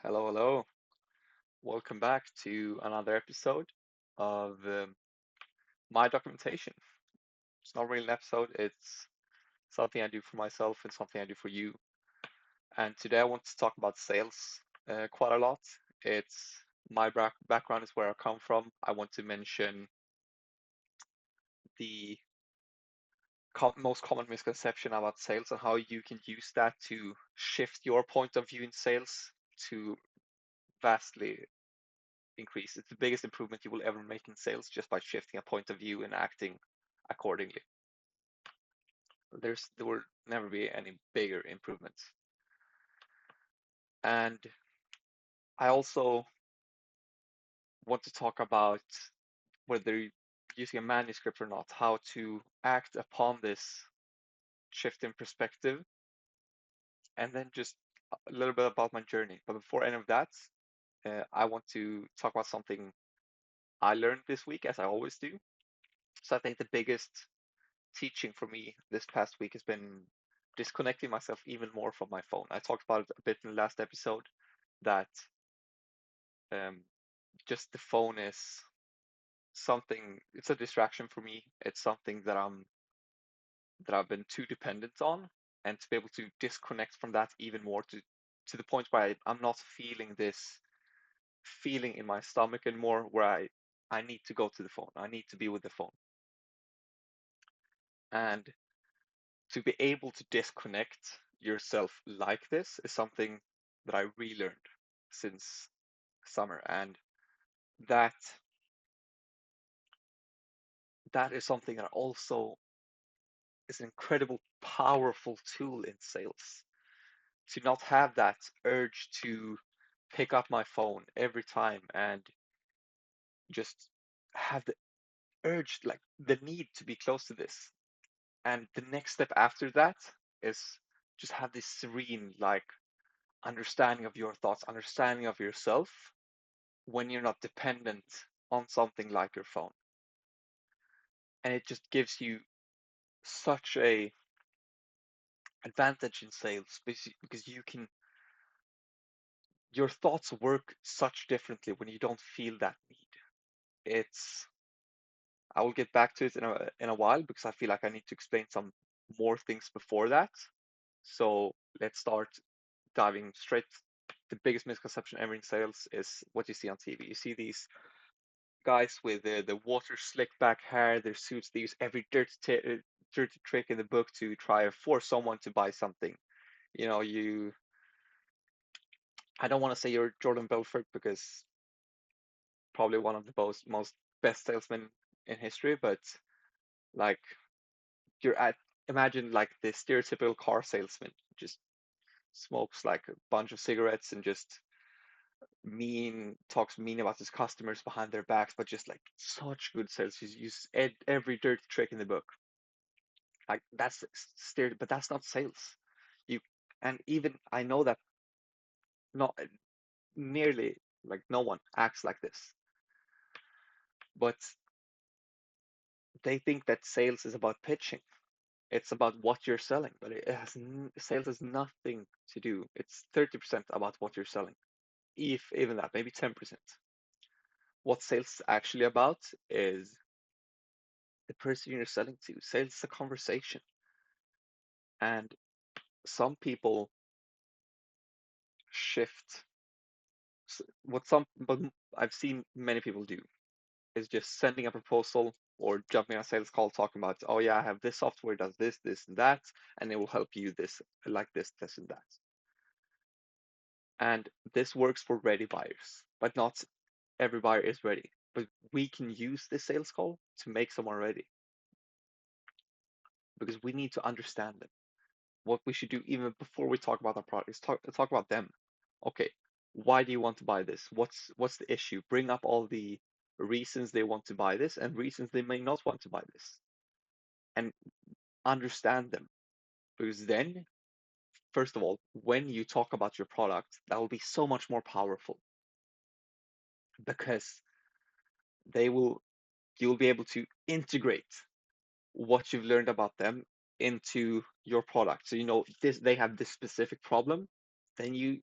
Hello, hello. Welcome back to another episode of my documentation. It's not really an episode, it's something I do for myself and something I do for you. And today I want to talk about sales quite a lot. It's my background is where I come from. I want to mention the most common misconception about sales and how you can use that to shift your point of view in sales to vastly increase. It's the biggest improvement you will ever make in sales just by shifting a point of view and acting accordingly. There will never be any bigger improvements. And I also want to talk about whether you're using a manuscript or not, how to act upon this shift in perspective, and then just a little bit about my journey. But before any of that, I want to talk about something I learned this week, as I always do. So I think the biggest teaching for me this past week has been disconnecting myself even more from my phone. I talked about it a bit in the last episode that um, just the phone is something. It's a distraction for me. It's something that I've been too dependent on, and to be able to disconnect from that even more to the point where I'm not feeling this feeling in my stomach anymore, where I need to go to the phone. I need to be with the phone, and to be able to disconnect yourself like this is something that I relearned since summer, and that that is something that also is an incredible powerful tool in sales. To not have that urge to pick up my phone every time and just have the urge, like the need to be close to this. And the next step after that is just have this serene, like understanding of your thoughts, understanding of yourself when you're not dependent on something like your phone. And it just gives you such a advantage in sales because you can your thoughts work such differently when you don't feel that need. It's I will get back to it in a while because I feel like I need to explain some more things before that. So let's start diving straight. The biggest misconception ever in sales is what you see on TV. You see these guys with the water slick back hair, their suits. They use every dirty trick in the book to try to force someone to buy something. You know, you. I don't want to say you're Jordan Belfort because probably one of the most best salesmen in history, but like you're at imagine like the stereotypical car salesman just smokes like a bunch of cigarettes and just talks mean about his customers behind their backs, but just like such good sales. He's used every dirty trick in the book. Like that's but that's not sales. You and even I know that not nearly like no one acts like this, but they think that sales is about pitching. It's about what you're selling, but sales has nothing to do. It's 30% about what you're selling, if even that, maybe 10%. What sales is actually about is the person you're selling to. Sales is a conversation, and some people shift. But I've seen many people do is just sending a proposal or jumping on a sales call talking about, oh yeah, I have this software, does this, this, and that, and it will help you this, like this, and that. And this works for ready buyers, but not every buyer is ready. But we can use this sales call to make someone ready because we need to understand them. What we should do even before we talk about our product is talk about them. Okay, why do you want to buy this? What's the issue? Bring up all the reasons they want to buy this and reasons they may not want to buy this, and understand them. Because then, first of all, when you talk about your product, that will be so much more powerful because they will you'll be able to integrate what you've learned about them into your product. So you know this they have this specific problem, then you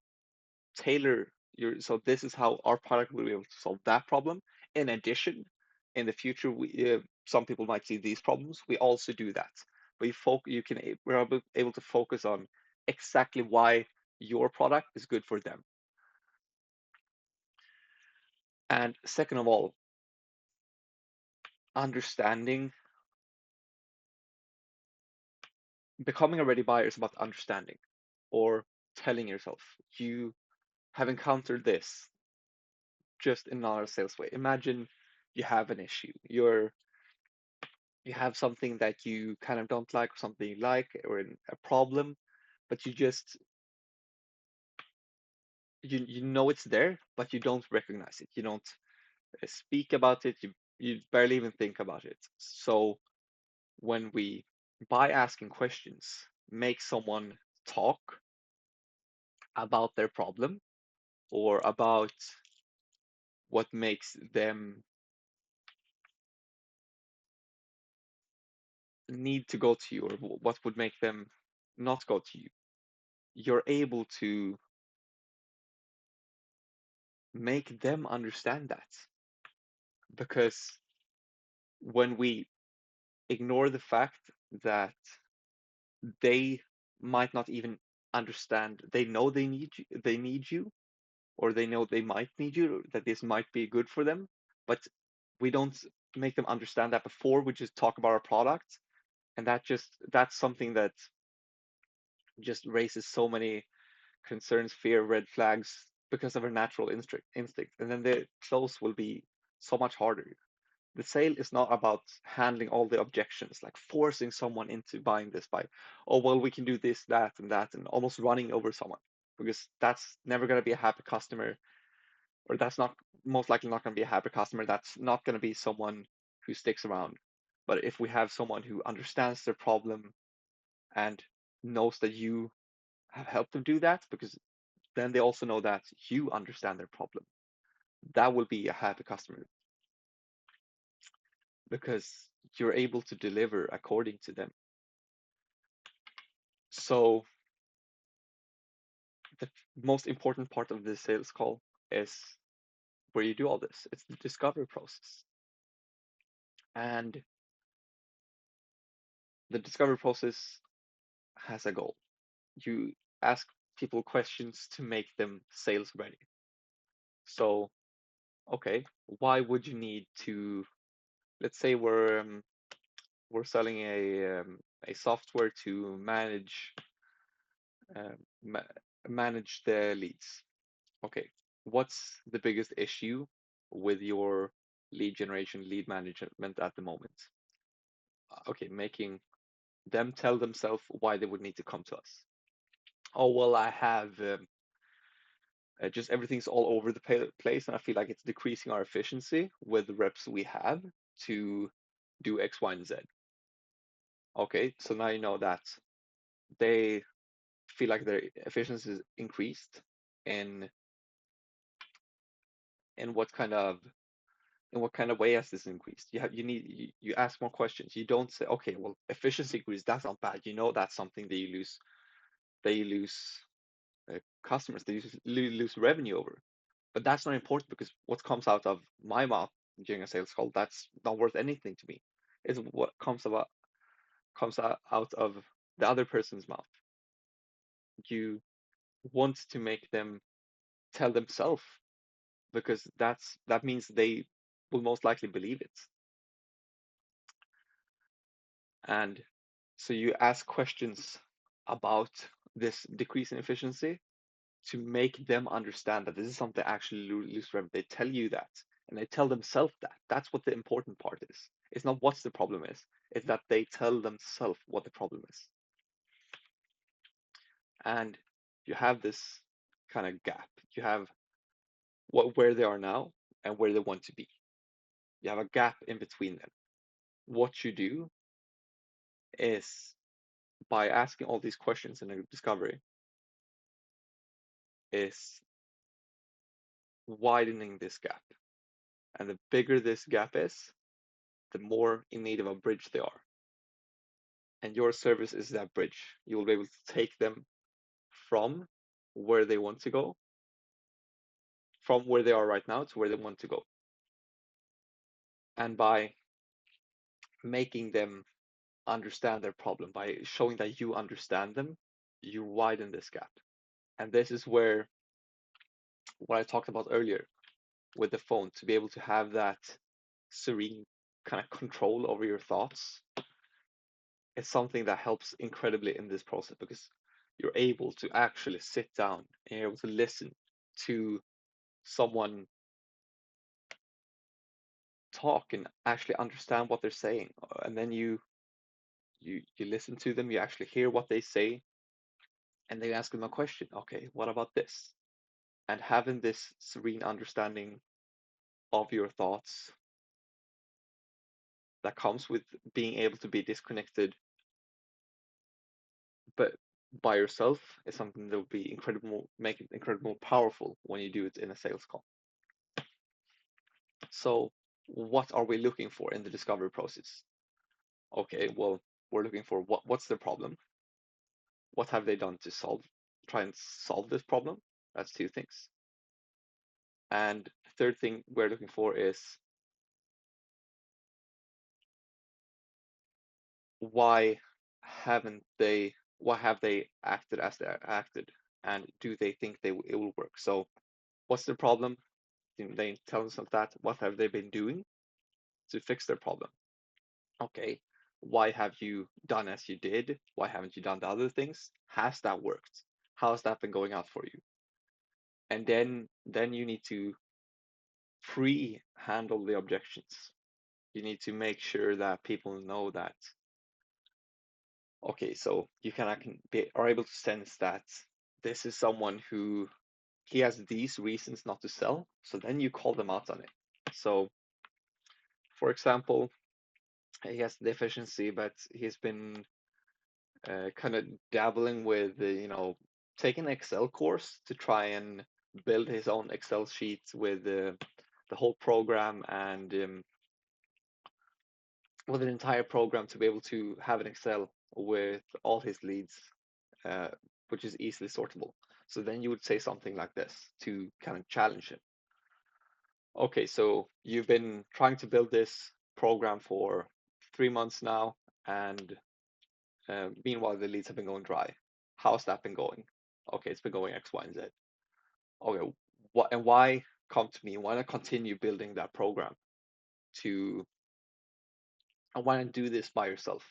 tailor So this is how our product will be able to solve that problem. In addition, in the future, some people might see these problems. We also do that. We're able to focus on exactly why your product is good for them. And second of all, understanding, becoming a ready buyer is about understanding or telling yourself, you have encountered this just in another sales way. Imagine you have an issue. You have something that you kind of don't like or something you like or a problem, but you know it's there, but you don't recognize it. You don't speak about it. You barely even think about it. So when we, by asking questions, make someone talk about their problem or about what makes them need to go to you or what would make them not go to you, you're able to make them understand that. Because when we ignore the fact that they might not even understand, they know they need you, or they know they might need you, that this might be good for them, but we don't make them understand that before we just talk about our product, and that's something that just raises so many concerns, fear, red flags because of our natural instinct, and then the close will be so much harder. The sale is not about handling all the objections, like forcing someone into buying this by, oh, well, we can do this, that, and almost running over someone, because that's never going to be a happy customer, or that's not most likely not going to be a happy customer. That's not going to be someone who sticks around. But if we have someone who understands their problem and knows that you have helped them do that, because then they also know that you understand their problem, that will be a happy customer because you're able to deliver according to them. So the most important part of the sales call is where you do all this. It's the discovery process. And the discovery process has a goal. You ask people questions to make them sales ready. So, okay, why would you need to, let's say we're selling a software to um, ma- manage the leads. Okay, what's the biggest issue with your lead generation, lead management at the moment? Okay, making them tell themselves why they would need to come to us. Oh, well, I have just everything's all over the place, and I feel like it's decreasing our efficiency with the reps we have to do X, Y, and Z. Okay, so now you know that they feel like their efficiency is increased in in what kind of in what kind of way has this increased? You ask more questions. You don't say, okay, well, efficiency increase, that's not bad. You know that's something that you lose customers, that lose revenue over. But that's not important because what comes out of my mouth during a sales call, that's not worth anything to me. It's what comes out of the other person's mouth. You want to make them tell themselves because that means they will most likely believe it. And so you ask questions about this decrease in efficiency to make them understand that this is something actually lose revenue. They tell you that, and they tell themselves that. That's what the important part is. It's not what the problem is. It's that they tell themselves what the problem is. And you have this kind of gap. You have where they are now and where they want to be. You have a gap in between them. What you do is by asking all these questions in a discovery is widening this gap. And the bigger this gap is, the more in need of a bridge they are. And your service is that bridge. You will be able to take them from where they want to go from where they are right now to where they want to go. And by making them understand their problem, by showing that you understand them, you widen this gap. And this is where what I talked about earlier with the phone, to be able to have that serene kind of control over your thoughts, is something that helps incredibly in this process, because you're able to actually sit down and you're able to listen to someone talk and actually understand what they're saying. And then you listen to them, you actually hear what they say, and then you ask them a question. Okay, what about this? And having this serene understanding of your thoughts that comes with being able to be disconnected but by yourself is something that will be incredible, make it incredibly powerful when you do it in a sales call. So what are we looking for in the discovery process? Okay, well, we're looking for what's the problem? What have they done to try and solve this problem? That's two things. And the third thing we're looking for is why why have they acted as they acted, and do they think it will work? So what's the problem? They tell themselves that. What have they been doing to fix their problem? Okay, why have you done as you did? Why haven't you done the other things? Has that worked? How's that been going out for you? And then you need to pre-handle the objections. You need to make sure that people know that, okay, so you are able to sense that this is someone who he has these reasons not to sell. So then you call them out on it. So for example, he has deficiency, but he's been kind of dabbling with, taking an Excel course to try and build his own Excel sheets with the whole program, and with an entire program to be able to have an Excel with all his leads, uh, which is easily sortable. So then you would say something like this to kind of challenge him. Okay, so you've been trying to build this program for 3 months now, and meanwhile the leads have been going dry. How's that been going? Okay, it's been going X, Y, and Z. Okay, why come to me? Why not continue building that program to, and why not do this by yourself?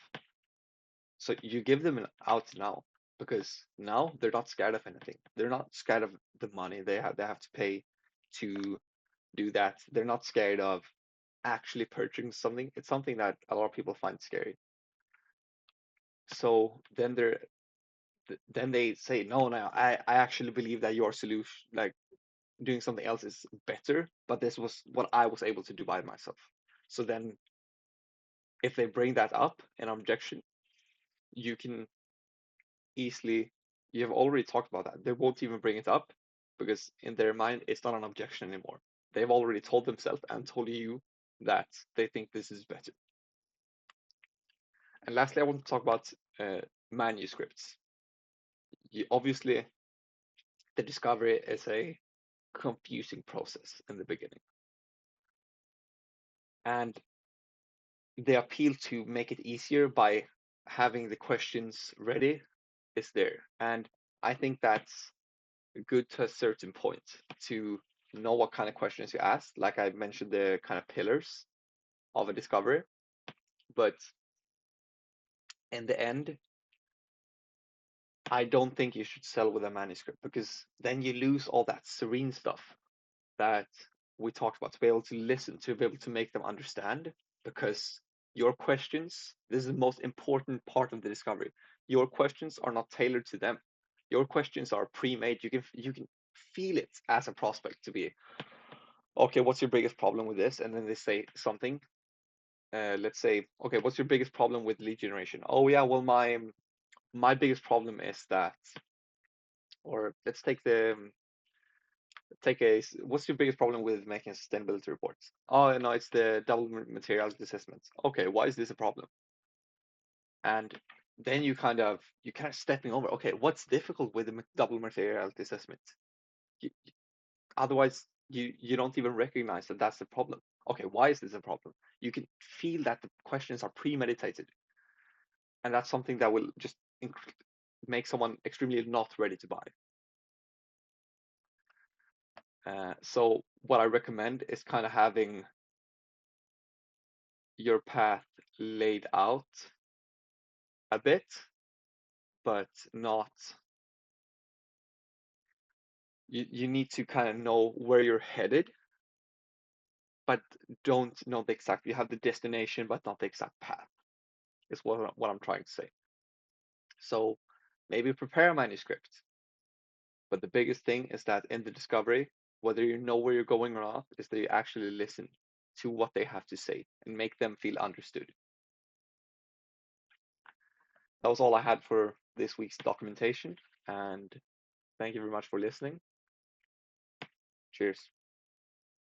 So you give them an out now, because now they're not scared of anything. They're not scared of the money they have to pay to do that. They're not scared of actually purchasing something. It's something that a lot of people find scary. So then they say, no, no, I actually believe that your solution, like doing something else, is better, but this was what I was able to do by myself. So then if they bring that up in objection, you can easily, you have already talked about that. They won't even bring it up, because in their mind, it's not an objection anymore. They've already told themselves and told you that they think this is better. And lastly, I want to talk about manuscripts. Obviously, the discovery is a confusing process in the beginning. And the appeal to make it easier by having the questions ready is there. And I think that's good to a certain point, to know what kind of questions you ask. Like I mentioned, the kind of pillars of a discovery. But in the end, I don't think you should sell with a manuscript, because then you lose all that serene stuff that we talked about, to be able to listen, to be able to make them understand. Because your questions, this is the most important part of the discovery. Your questions are not tailored to them. Your questions are pre-made. You can feel it as a prospect to be, okay, what's your biggest problem with this? And then they say something. Let's say, okay, what's your biggest problem with lead generation? Oh yeah, well my biggest problem is that, or let's take a, what's your biggest problem with making sustainability reports? Oh no, it's the double materiality assessments. Okay, why is this a problem? And then you kind of stepping over. Okay, what's difficult with the double materiality assessment? You, otherwise, You don't even recognize that that's the problem. Okay, why is this a problem? You can feel that the questions are premeditated, and that's something that will just make someone extremely not ready to buy. So what I recommend is kind of having your path laid out a bit, but not. You need to kind of know where you're headed, but don't know the exact. You have the destination, but not the exact path. Is what I'm trying to say. So maybe prepare a manuscript, but the biggest thing is that in the discovery, whether you know where you're going or not, is that you actually listen to what they have to say and make them feel understood. That was all I had for this week's documentation, and thank you very much for listening. Cheers.